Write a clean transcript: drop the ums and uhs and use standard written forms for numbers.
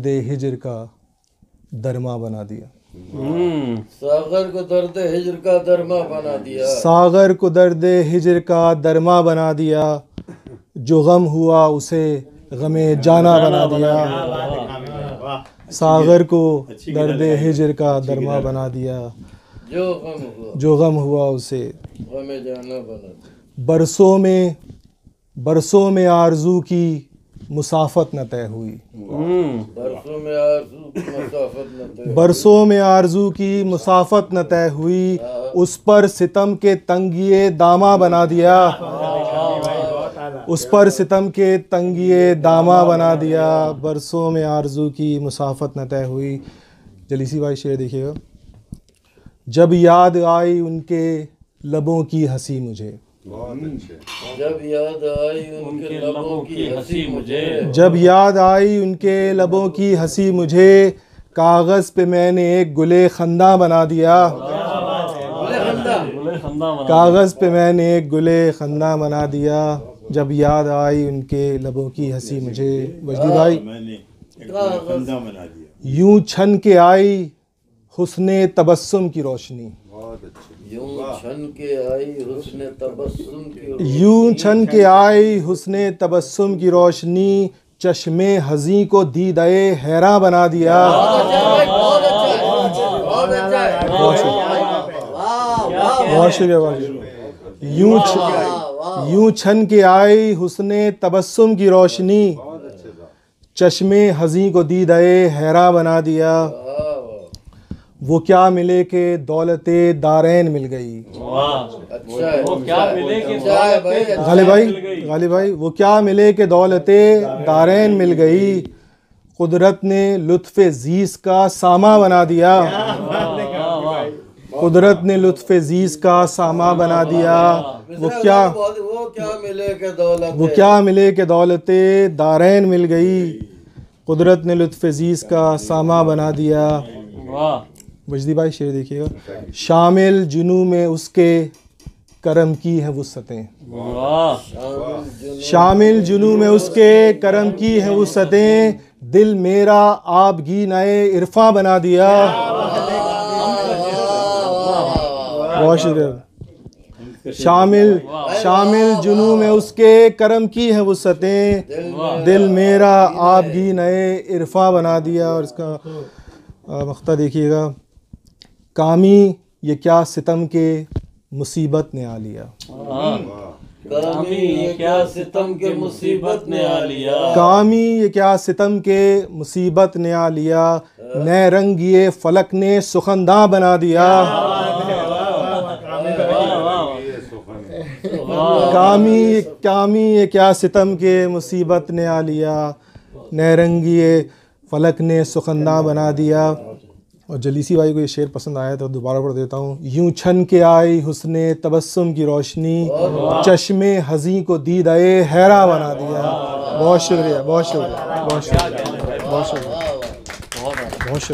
दे हिजर का दरमा बना दिया। सागर को दर्द हिजर का दरमा बना दिया। सागर को दर्द हिजर का दरमा बना दिया। जो गम हुआ उसे गमे जाना बना दिया। सागर को दर्द हिजर का दरमा बना दिया। जो गम हुआ उसे गमे जाना बना दिया। बरसों में आरज़ू की मुसाफत न तय हुई। बरसों में आरज़ू की मुसाफत न तय हुई। उस पर सितम के तंगिए दामा बना दिया। उस पर सितम के तंगिए दामा बना दिया। बरसों में आरज़ू की मुसाफत न तय हुई। जलीसी भाई शेर देखिएगा। जब याद आई उनके लबों की हंसी मुझे। जब याद आई उनके लबों की हंसी मुझे। जब याद आई उनके लबों की हंसी मुझे। कागज़ पे मैंने एक गुले खंदा बना दिया। कागज़ पे मैंने एक गुले खंदा बना दिया। जब याद आई उनके लबों की हंसी मुझे। वजदी भाई यूं छन के आई हुस्ने तबस्सुम की रोशनी। यूं छन के आई हुस्ने तबस्सुम की। यूं छन के आई हुस्ने तबस्सुम की रोशनी। चश्मे हज़ी को दीदाए हैरा बना दिया। बहुत शुक्रिया। यूं छन के आई हुस्ने तबस्सुम की रोशनी। चश्मे हज़ी को दीदाए हैरा बना दिया। वो क्या मिले के दौलते दारैन मिल गई। गालिब भाई वो क्या मिले के दौलते दारैन मिल गई। कुदरत ने लुत्फ़े ज़ीस का सामा बना दिया। कुदरत ने लुत्फ़े ज़ीस का सामा बना दिया। वो क्या मिले के दौलते दारैन मिल गई। कुदरत ने लुत्फ़े ज़ीस का सामा बना दिया। वजदी भाई शेर देखिएगा। शामिल जुनू में उसके करम की है वुसअतें। शामिल जुनू में उसके करम की है वुसअतें। दिल मेरा आबगी नए इरफा बना दिया। बहुत शुक्रिया। शामिल जुनू में उसके करम की है वुसअतें। दिल मेरा आबगी नए इरफा बना दिया। और इसका मख्ता देखिएगा। कामी ये क्या सितम के मुसीबत ने आ लिया। कामी ये क्या सितम के मुसीबत ने आ लिया। कामी ये क्या सितम के मुसीबत ने आ लिया। नए रंग ये फलक ने सुखनदा बना दिया। कामी ये क्या सितम के मुसीबत ने आ लिया। नए रंग ये फलक ने सुखनदा बना दिया। और जलीसी भाई को ये शेर पसंद आया तो दोबारा पढ़ देता हूँ। यूं छन के आई हुस्ने तबस्सुम की रोशनी। चश्मे हज़ी को दीदाए हैरा बना दिया। बहुत शुक्रिया। बहुत शुक्रिया। बहुत शुक्रिया। बहुत शुक्रिया। बहुत शुक्रिया।